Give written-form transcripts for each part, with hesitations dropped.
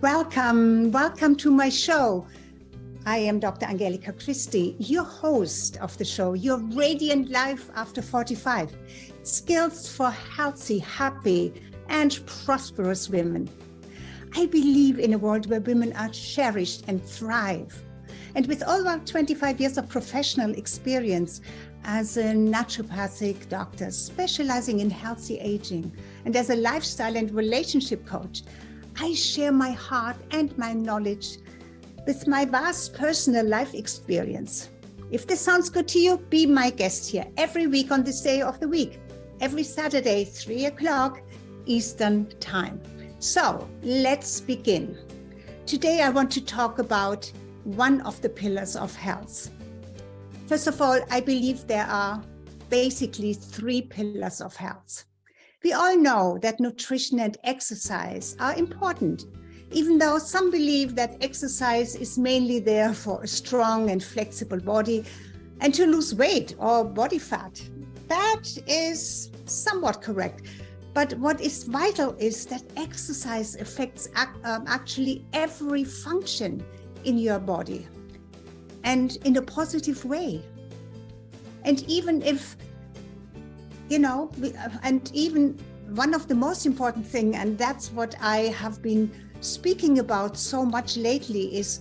Welcome to my show. I am Dr. Angelika Christie, your host of the show, Your Radiant Life After 45, skills for healthy, happy, and prosperous women. I believe in a world where women are cherished and thrive. And with over 25 years of professional experience as a naturopathic doctor specializing in healthy aging and as a lifestyle and relationship coach, I share my heart and my knowledge with my vast personal life experience. If this sounds good to you, be my guest here every week on this day of the week, every Saturday, 3 o'clock Eastern Time. So let's begin. Today I want to talk about one of the pillars of health. First of all, I believe there are basically 3 pillars of health. We all know that nutrition and exercise are important, even though some believe that exercise is mainly there for a strong and flexible body and to lose weight or body fat. That is somewhat correct. But what is vital is that exercise affects actually every function in your body and in a positive way. And even if and even one of the most important thing, and that's what I have been speaking about so much lately, is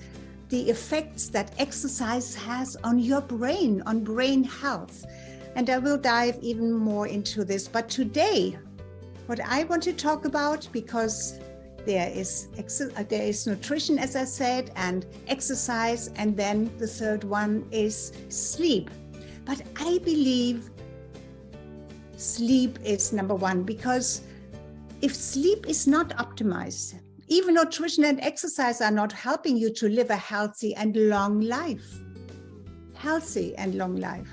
the effects that exercise has on your brain, on brain health. And I will dive even more into this. But today, what I want to talk about, because there is nutrition, as I said, and exercise, and then the third one is sleep. But I believe sleep is number one, because if sleep is not optimized, even nutrition and exercise are not helping you to live a healthy and long life. Healthy and long life.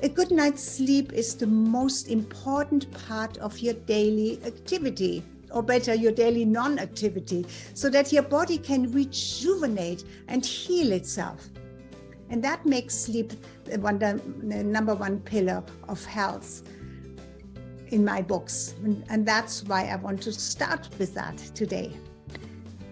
A good night's sleep is the most important part of your daily activity, or better, your daily non-activity, so that your body can rejuvenate and heal itself. And that makes sleep the number one pillar of health in my books. And that's why I want to start with that today.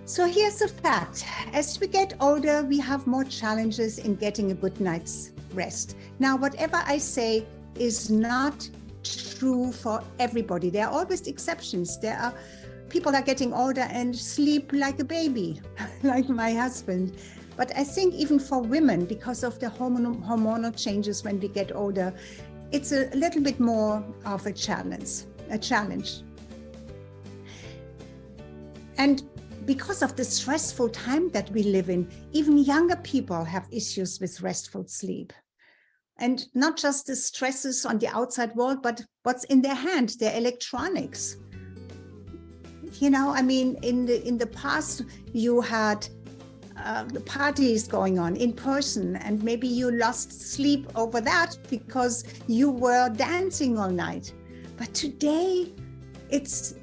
So here's the fact. As we get older, we have more challenges in getting a good night's rest. Now, whatever I say is not true for everybody. There are always exceptions. People are getting older and sleep like a baby, like my husband. But I think even for women, because of the hormonal changes when we get older, it's a little bit more of a challenge. And because of the stressful time that we live in, even younger people have issues with restful sleep. And not just the stresses on the outside world, but what's in their hand, their electronics. In the past, you had the parties going on in person, and maybe you lost sleep over that because you were dancing all night. But today, it's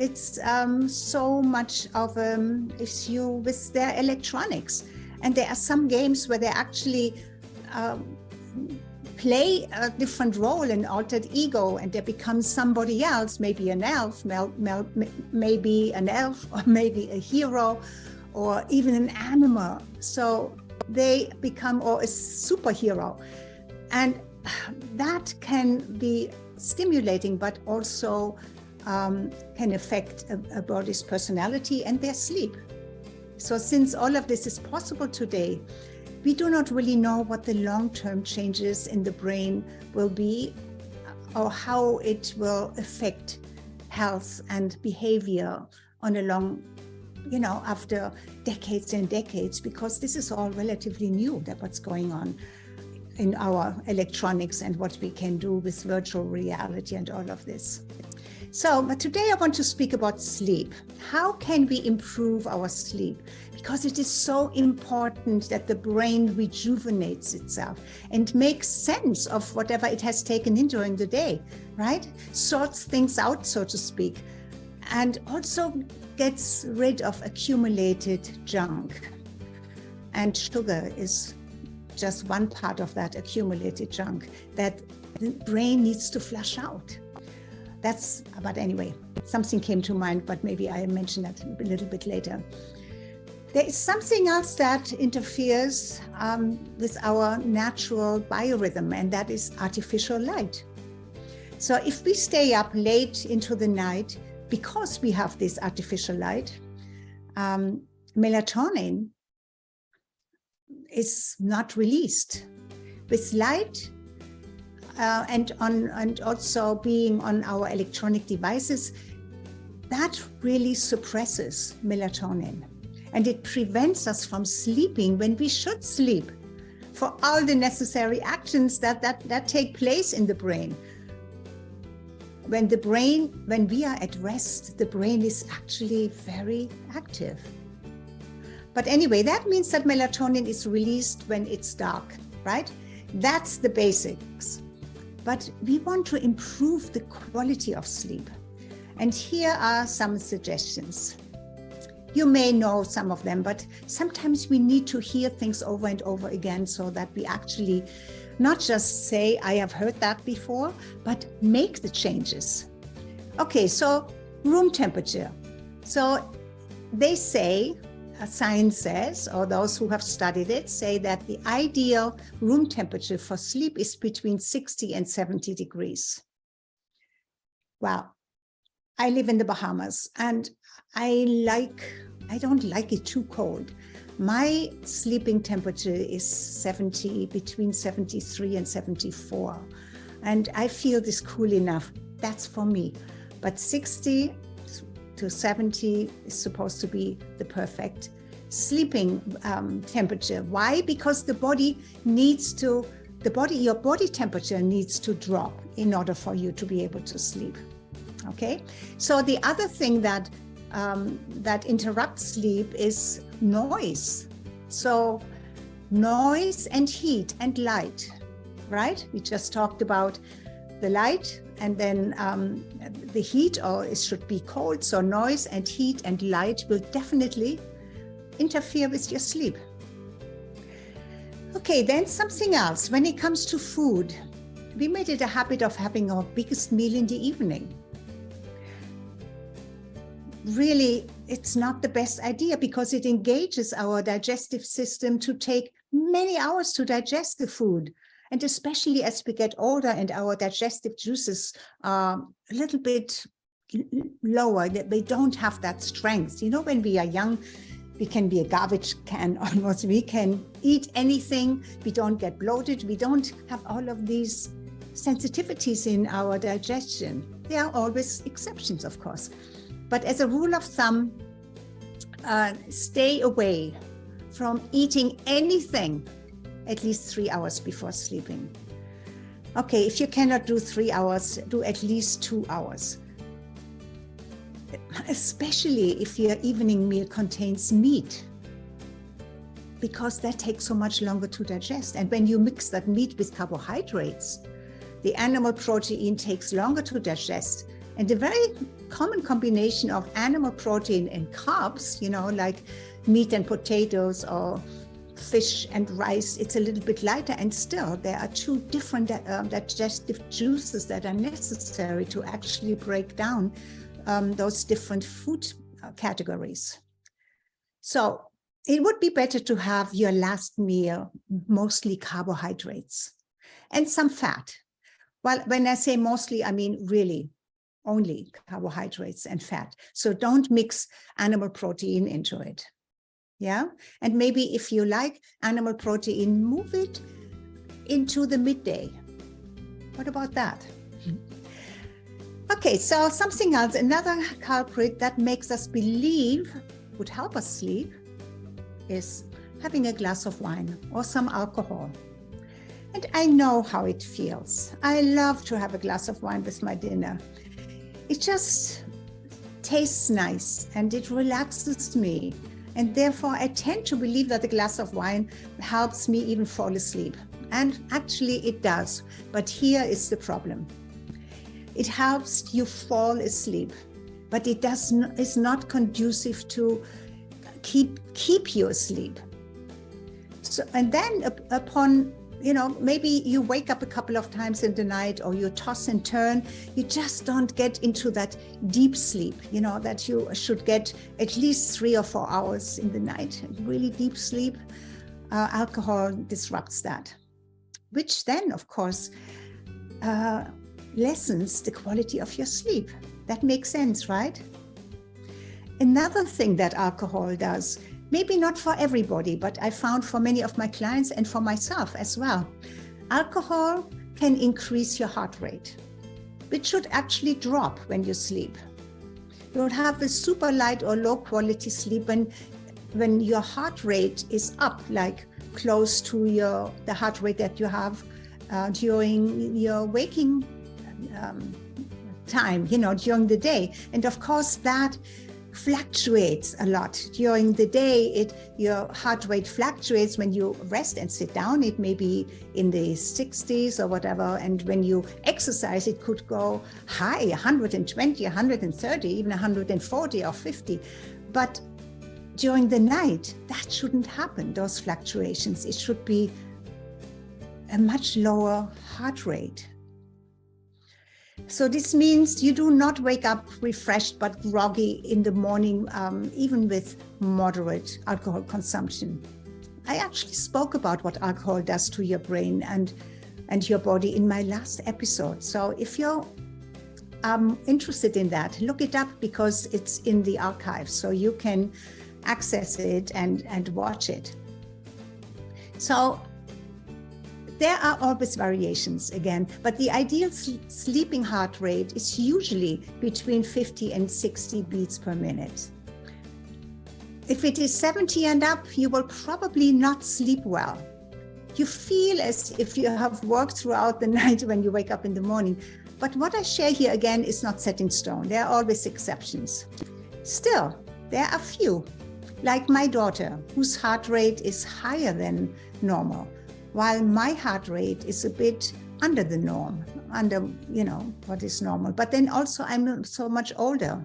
so much of an issue with their electronics. And there are some games where they actually play a different role, an altered ego, and they become somebody else, maybe an elf, maybe an elf, or maybe a hero, or even an animal. So they become a superhero. And that can be stimulating, but also can affect a body's personality and their sleep. So since all of this is possible today, we do not really know what the long-term changes in the brain will be, or how it will affect health and behavior on a long, after decades and decades, because this is all relatively new, that what's going on in our electronics and what we can do with virtual reality and all of this. So, but today I want to speak about sleep. How can we improve our sleep? Because it is so important that the brain rejuvenates itself and makes sense of whatever it has taken in during the day, right? Sorts things out, so to speak, and also gets rid of accumulated junk. And sugar is just one part of that accumulated junk that the brain needs to flush out. But anyway, something came to mind, but maybe I mention that a little bit later. There is something else that interferes with our natural biorhythm, and that is artificial light. So if we stay up late into the night because we have this artificial light, melatonin is not released. With light and also being on our electronic devices, that really suppresses melatonin. And it prevents us from sleeping when we should sleep for all the necessary actions that take place in the brain. When we are at rest, the brain is actually very active. But anyway, that means that melatonin is released when it's dark, right? That's the basics. But we want to improve the quality of sleep. And here are some suggestions. You may know some of them, but sometimes we need to hear things over and over again so that we actually not just say, I have heard that before, but make the changes. Okay, so room temperature. So they say, science says, or those who have studied it say that the ideal room temperature for sleep is between 60 and 70 degrees. Wow. I live in the Bahamas and I don't like it too cold. My sleeping temperature is between 73 and 74. And I feel this cool enough. That's for me. But 60 to 70 is supposed to be the perfect sleeping temperature. Why? Because your body temperature needs to drop in order for you to be able to sleep. Okay, so the other thing that interrupts sleep is noise. So noise and heat and light, right? We just talked about the light and then the heat, or it should be cold. So noise and heat and light will definitely interfere with your sleep. Okay, then something else. When it comes to food, we made it a habit of having our biggest meal in the evening. Really, it's not the best idea because it engages our digestive system to take many hours to digest the food. And especially as we get older and our digestive juices are a little bit lower, that they don't have that strength. You know, when we are young, we can be a garbage can almost. We can eat anything. We don't get bloated. We don't have all of these sensitivities in our digestion. There are always exceptions, of course. But as a rule of thumb, stay away from eating anything at least 3 hours before sleeping. Okay, if you cannot do 3 hours, do at least 2 hours. Especially if your evening meal contains meat, because that takes so much longer to digest. And when you mix that meat with carbohydrates, the animal protein takes longer to digest. And the very common combination of animal protein and carbs, you know, like meat and potatoes or fish and rice, it's a little bit lighter, and still there are two different digestive juices that are necessary to actually break down those different food categories. So it would be better to have your last meal mostly carbohydrates and some fat. Well, when I say mostly, I mean really only carbohydrates and fat. So don't mix animal protein into it. Yeah. And maybe if you like animal protein, move it into the midday. What about that? Okay, so something else, another culprit that makes us believe would help us sleep is having a glass of wine or some alcohol. And I know how it feels. I love to have a glass of wine with my dinner. It just tastes nice and it relaxes me. And therefore, I tend to believe that a glass of wine helps me even fall asleep. And actually it does. But here is the problem. It helps you fall asleep, but it is not conducive to keep you asleep. So, and then upon maybe you wake up a couple of times in the night, or you toss and turn. You just don't get into that deep sleep, that you should get at least 3 or 4 hours in the night, really deep sleep. Alcohol disrupts that, which then, of course, lessens the quality of your sleep. That makes sense, right? Another thing that alcohol does, maybe not for everybody, but I found for many of my clients and for myself as well, alcohol can increase your heart rate, which should actually drop when you sleep. You don't have a super light or low quality sleep when your heart rate is up, like close to the heart rate that you have during your waking time, during the day. And of course, that fluctuates a lot during the day. Your heart rate fluctuates when you rest and sit down. It may be in the 60s or whatever, and when you exercise, it could go high, 120, 130, even 140 or 50. But during the night, that shouldn't happen, those fluctuations. It should be a much lower heart rate. So this means you do not wake up refreshed but groggy in the morning, even with moderate alcohol consumption. I actually spoke about what alcohol does to your brain and your body in my last episode. So if you're interested in that, look it up, because it's in the archive, so you can access it and watch it. So there are always variations again, but the ideal sleeping heart rate is usually between 50 and 60 beats per minute. If it is 70 and up, you will probably not sleep well. You feel as if you have worked throughout the night when you wake up in the morning. But what I share here again is not set in stone. There are always exceptions. Still, there are few, like my daughter, whose heart rate is higher than normal, while my heart rate is a bit under the norm, under, what is normal. But then also I'm so much older.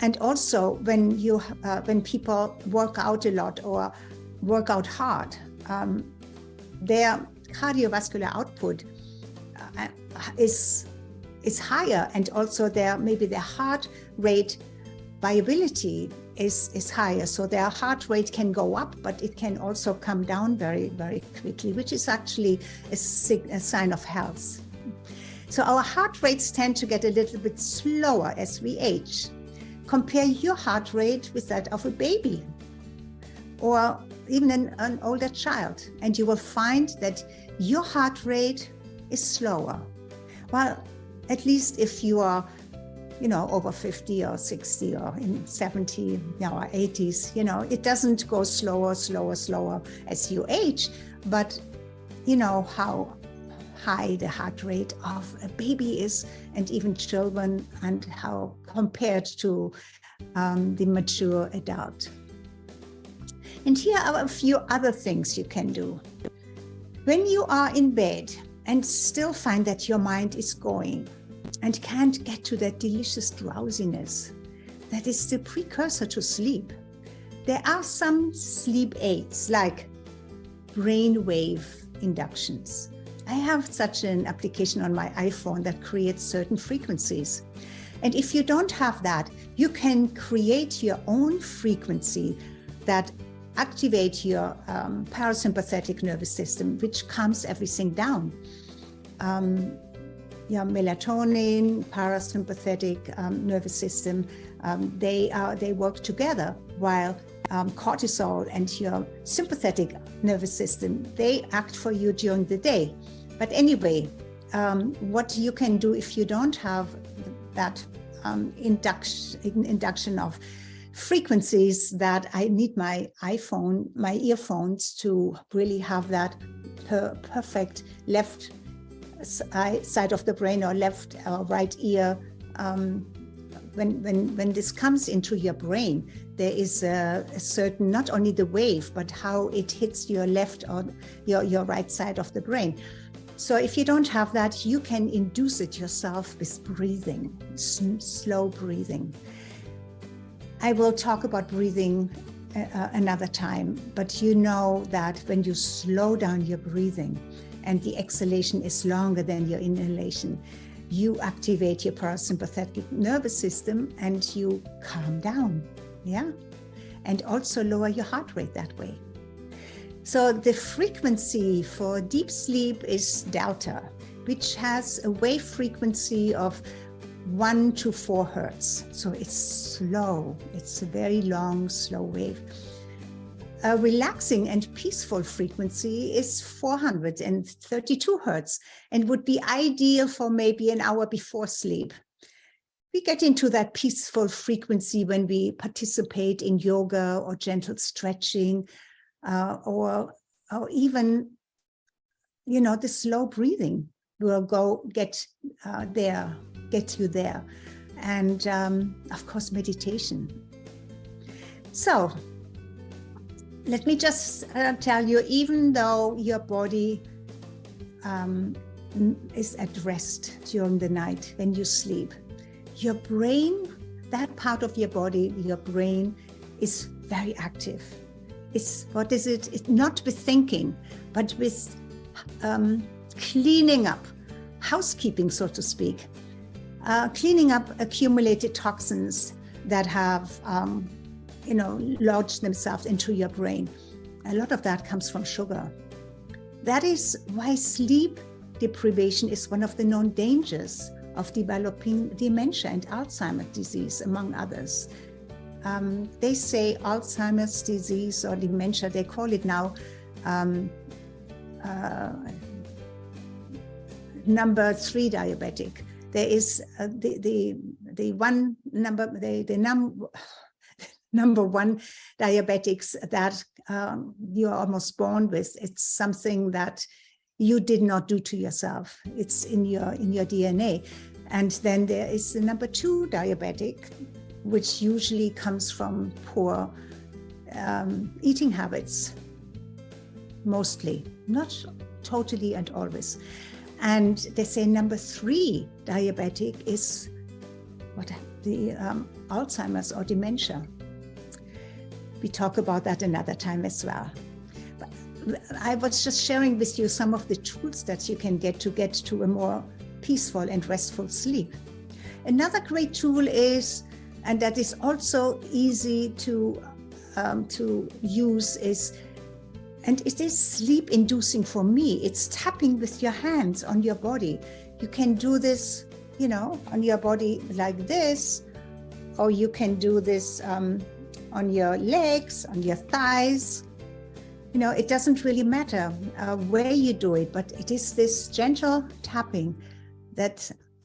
And also when people work out a lot or work out hard, their cardiovascular output is higher, and also maybe their heart rate viability is higher. So their heart rate can go up, but it can also come down very, very quickly, which is actually a sign of health. So our heart rates tend to get a little bit slower as we age. Compare your heart rate with that of a baby or even an older child, and you will find that your heart rate is slower. Well, at least if you are over 50 or 60 or in 70 or 80s, it doesn't go slower as you age, but how high the heart rate of a baby is, and even children, and how compared to the mature adult. And here are a few other things you can do. When you are in bed and still find that your mind is going and can't get to that delicious drowsiness that is the precursor to sleep, there are some sleep aids like brainwave inductions. I have such an application on my iPhone that creates certain frequencies. And if you don't have that, you can create your own frequency that activate your parasympathetic nervous system, which calms everything down. Your melatonin, parasympathetic nervous system, they work together, while cortisol and your sympathetic nervous system, they act for you during the day. But anyway, what you can do if you don't have that induction of frequencies that I need my iPhone, my earphones to really have that perfect left side of the brain or left or right ear. When this comes into your brain, there is a certain, not only the wave, but how it hits your left or your right side of the brain. So if you don't have that, you can induce it yourself with breathing, slow breathing. I will talk about breathing another time, but you know that when you slow down your breathing and the exhalation is longer than your inhalation, you activate your parasympathetic nervous system and you calm down, yeah? And also lower your heart rate that way. So the frequency for deep sleep is delta, which has a wave frequency of 1 to 4 hertz. So it's slow. It's a very long, slow wave. A relaxing and peaceful frequency is 432 hertz and would be ideal for maybe an hour before sleep. We get into that peaceful frequency when we participate in yoga or gentle stretching, or even, the slow breathing will get you there. And of course, meditation. So let me just tell you, even though your body is at rest during the night when you sleep, your brain, that part of your body, your brain is very active. It's not with thinking, but with cleaning up, housekeeping, so to speak, cleaning up accumulated toxins that have, lodged themselves into your brain. A lot of that comes from sugar. That is why sleep deprivation is one of the known dangers of developing dementia and Alzheimer's disease, among others. They say Alzheimer's disease or dementia, they call it now number 3 diabetic. There is number 1 diabetics that you're almost born with. It's something that you did not do to yourself. It's in your DNA. And then there is the number 2 diabetic, which usually comes from poor eating habits, mostly, not totally and always. And they say number 3 diabetic is the Alzheimer's or dementia. We talk about that another time as well. But I was just sharing with you some of the tools that you can get to a more peaceful and restful sleep. Another great tool is, and that is also easy to use, and it is sleep inducing for me. It's tapping with your hands on your body. You can do this, on your body like this, or you can do this on your legs, on your thighs. It doesn't really matter where you do it, but it is this gentle tapping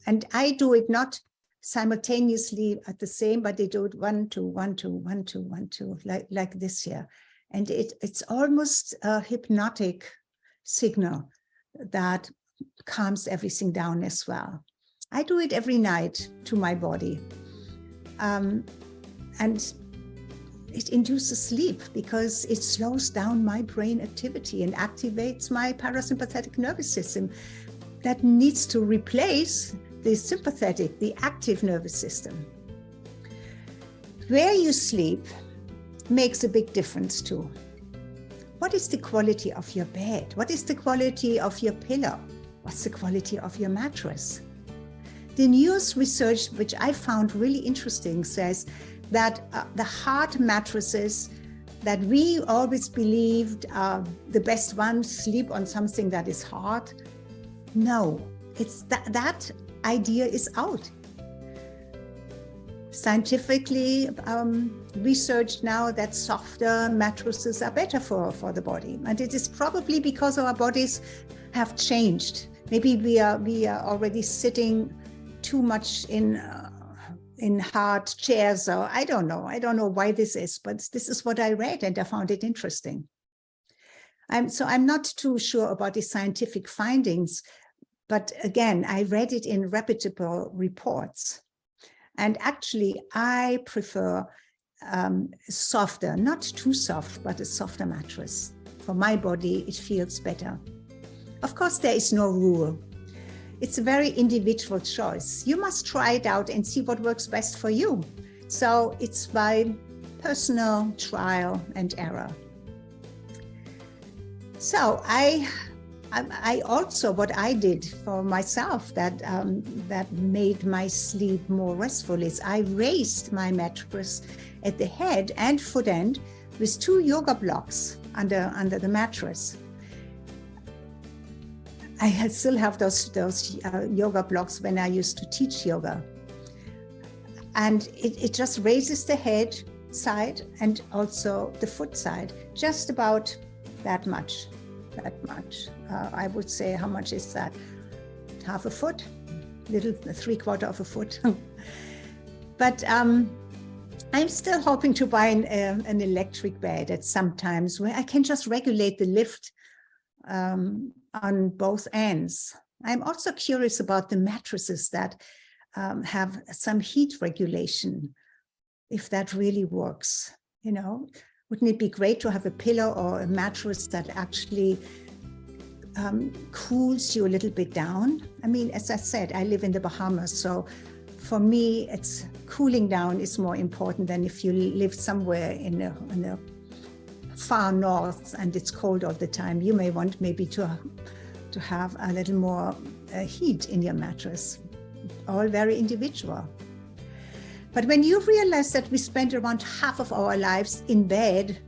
and I do it not simultaneously at the same, but they do it 1, 2, 1, 2, 1, 2, 1, 2, like this here. And it's almost a hypnotic signal that calms everything down as well. I do it every night to my body. And it induces sleep because it slows down my brain activity and activates my parasympathetic nervous system that needs to replace the sympathetic, the active nervous system. Where you sleep makes a big difference too. What is the quality of your bed? What is the quality of your pillow? What's the quality of your mattress? The newest research, which I found really interesting, says that the hard mattresses that we always believed are the best ones sleep on something that is hard. No, it's that idea is out. Scientifically researched now that softer mattresses are better for the body. And it is probably because our bodies have changed. Maybe we are already sitting too much in hard chairs, or I don't know why this is, but this is what I read and I found it interesting. I'm not too sure about the scientific findings, but again, I read it in reputable reports. And actually, I prefer softer, not too soft, but a softer mattress. For my body, it feels better. Of course, there is no rule. It's a very individual choice. You must try it out and see what works best for you. So it's by personal trial and error. So I also, what I did for myself that made my sleep more restful is I raised my mattress at the head and foot end with 2 yoga blocks under the mattress. I still have those yoga blocks when I used to teach yoga. And it just raises the head side and also the foot side, just about that much. I would say, how much is that? Half a foot, little 3/4 of a foot. But I'm still hoping to buy an electric bed at some times where I can just regulate the lift on both ends. I'm also curious about the mattresses that have some heat regulation, if that really works. You know, wouldn't it be great to have a pillow or a mattress that actually cools you a little bit down? I mean, as I said, I live in the Bahamas, so for me, it's cooling down is more important than if you live somewhere in the far north and it's cold all the time. You may want maybe to have a little more heat in your mattress. All very individual. But when you realize that we spend around half of our lives in bed,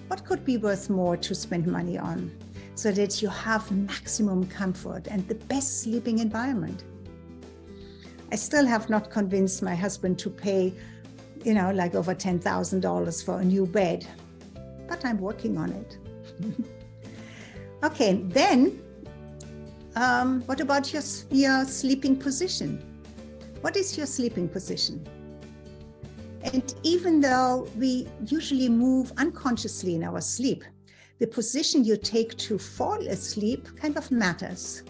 what could be worth more to spend money on so that you have maximum comfort and the best sleeping environment? I still have not convinced my husband to pay, you know, like over $10,000 for a new bed, but I'm working on it. Okay, then what about your sleeping position? What is your sleeping position? And even though we usually move unconsciously in our sleep, the position you take to fall asleep kind of matters.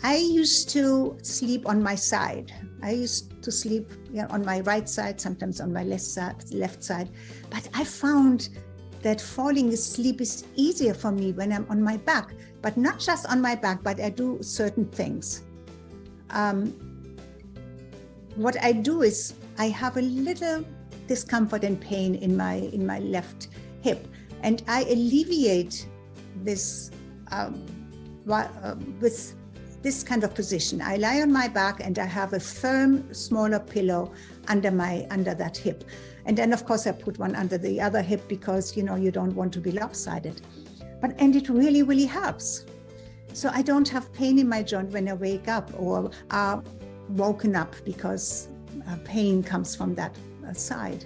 I used to sleep on my side. I used to sleep on my right side, sometimes on my left side. But I found that falling asleep is easier for me when I'm on my back, but not just on my back, but I do certain things. What I do is I have a little discomfort and pain in my left hip, and I alleviate this with this kind of position. I lie on my back and I have a firm, smaller pillow under that hip. And then of course I put one under the other hip because, you know, you don't want to be lopsided. And it really, really helps. So I don't have pain in my joint when I wake up or are woken up because pain comes from that side.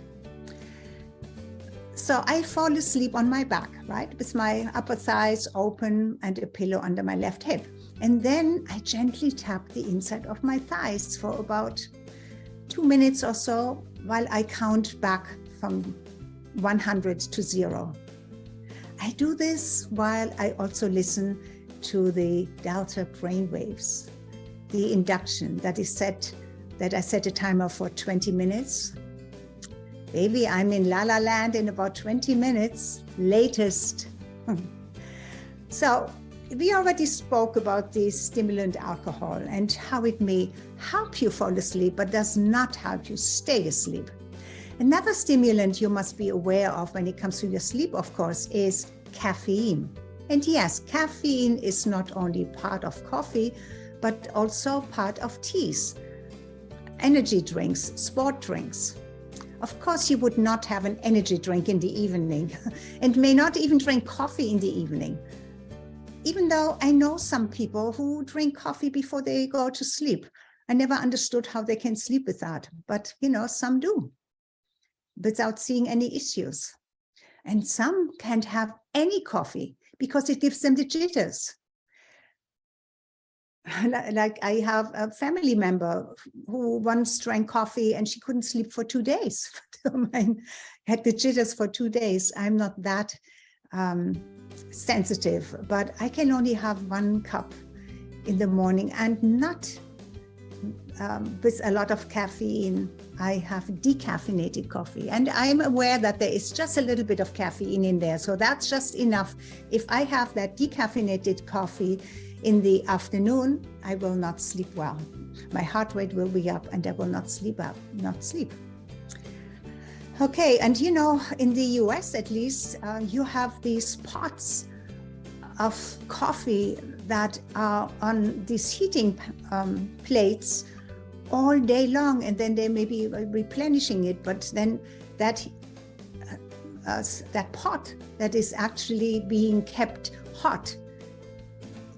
So I fall asleep on my back, right? With my upper thighs open and a pillow under my left hip. And then I gently tap the inside of my thighs for about 2 minutes or so while I count back from 100 to 0. I do this while I also listen to the delta brainwaves, the induction that I set a timer for 20 minutes. Baby, I'm in La La Land in about 20 minutes, latest. So we already spoke about the stimulant alcohol and how it may help you fall asleep, but does not help you stay asleep. Another stimulant you must be aware of when it comes to your sleep, of course, is caffeine. And yes, caffeine is not only part of coffee, but also part of teas, energy drinks, sport drinks. Of course, you would not have an energy drink in the evening and may not even drink coffee in the evening. Even though I know some people who drink coffee before they go to sleep. I never understood how they can sleep with that, but you know, some do without seeing any issues. And some can't have any coffee because it gives them the jitters. Like I have a family member who once drank coffee and she couldn't sleep for 2 days. Had the jitters for 2 days. I'm not that sensitive, but I can only have 1 cup in the morning and not with a lot of caffeine. I have decaffeinated coffee, and I'm aware that there is just a little bit of caffeine in there. So that's just enough. If I have that decaffeinated coffee in the afternoon, I will not sleep well. My heart rate will be up and I will not sleep. Okay, and in the US at least, you have these pots of coffee that are on these heating plates all day long, and then they may be replenishing it, but then that pot that is actually being kept hot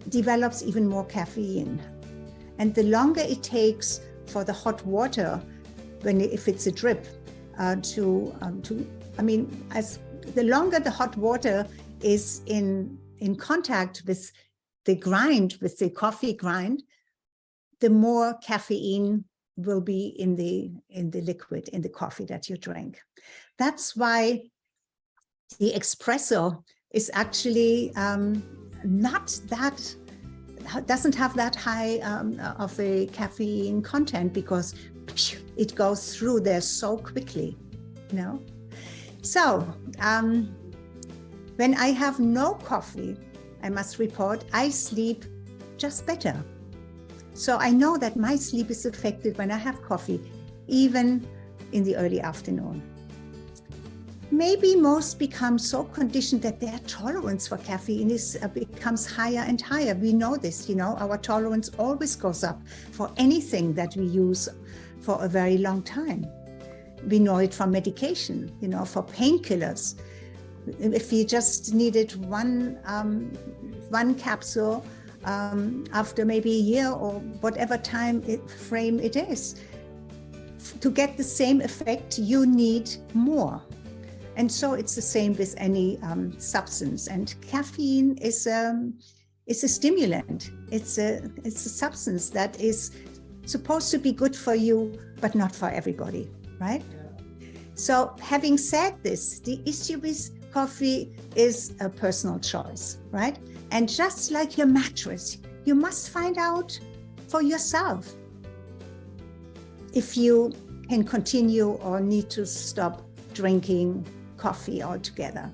develops even more caffeine. And the longer it takes for the hot water, if it's a drip, the longer the hot water is in contact with the coffee grind, the more caffeine will be in the liquid, in the coffee that you drink. That's why the espresso is actually doesn't have that high of a caffeine content, because it goes through there so quickly, So when I have no coffee, I must report, I sleep just better. So I know that my sleep is affected when I have coffee, even in the early afternoon. Maybe most become so conditioned that their tolerance for caffeine becomes higher and higher. We know this, our tolerance always goes up for anything that we use for a very long time. We know it from medication, for painkillers. If you just needed one capsule after maybe a year or whatever time frame it is, to get the same effect, you need more. And so it's the same with any substance. And caffeine is a stimulant. It's a substance that is supposed to be good for you, but not for everybody, right? So having said this, the issue with coffee is a personal choice, right? And just like your mattress, you must find out for yourself if you can continue or need to stop drinking coffee altogether.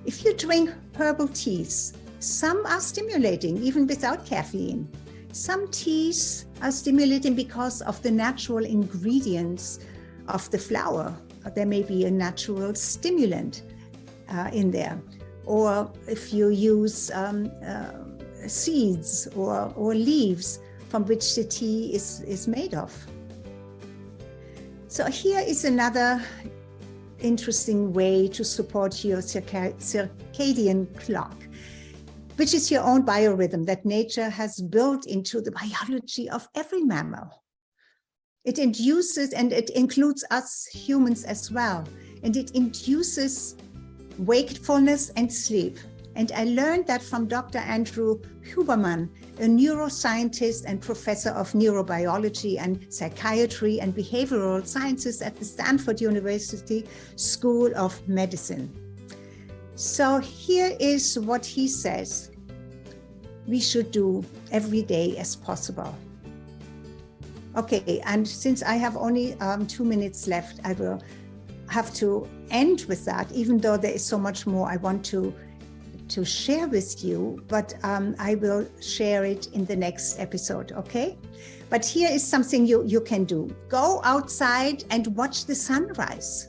If you drink herbal teas, some are stimulating even without caffeine. Some teas are stimulating because of the natural ingredients of the flower. There may be a natural stimulant in there. Or if you use seeds or leaves from which the tea is made of. So here is another interesting way to support your circadian clock, which is your own biorhythm that nature has built into the biology of every mammal. It induces, and it includes us humans as well, and it induces wakefulness and sleep. And I learned that from Dr. Andrew Huberman, a neuroscientist and professor of neurobiology and psychiatry and behavioral sciences at the Stanford University School of Medicine. So here is what he says we should do every day as possible. Okay, and since I have only 2 minutes left, I will have to end with that, even though there is so much more I want to share with you, but I will share it in the next episode, okay? But here is something you can do. Go outside and watch the sunrise.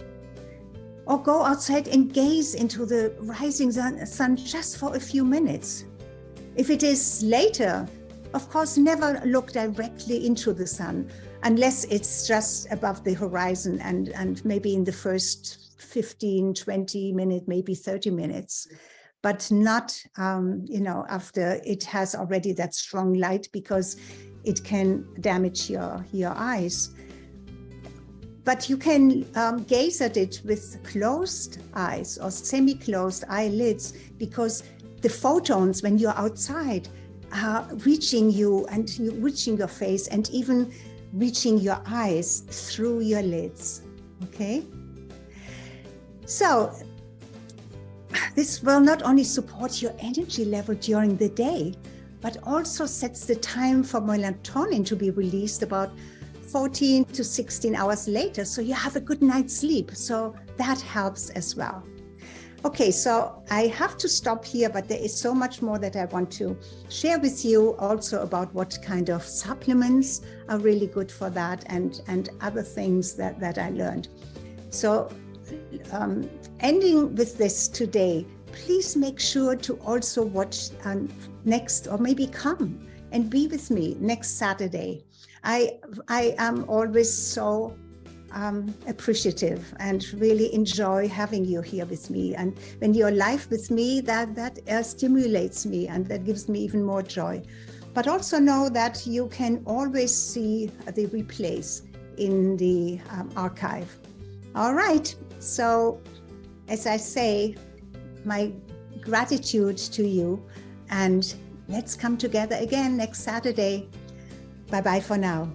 Or go outside and gaze into the rising sun just for a few minutes. If it is later, of course, never look directly into the sun unless it's just above the horizon and maybe in the first 15, 20 minutes, maybe 30 minutes. But not, after it has already that strong light, because it can damage your eyes. But you can gaze at it with closed eyes or semi-closed eyelids, because the photons, when you're outside, are reaching you and reaching your face and even reaching your eyes through your lids, okay? So, this will not only support your energy level during the day, but also sets the time for melatonin to be released about 14 to 16 hours later. So you have a good night's sleep. So that helps as well. Okay, so I have to stop here, but there is so much more that I want to share with you also about what kind of supplements are really good for that and other things that I learned. So ending with this today, please make sure to also watch next, or maybe come and be with me next Saturday. I am always so appreciative and really enjoy having you here with me. And when you're live with me, that stimulates me, and that gives me even more joy. But also know that you can always see the replays in the archive. All right. So as I say, my gratitude to you, and let's come together again next Saturday. Bye-bye for now.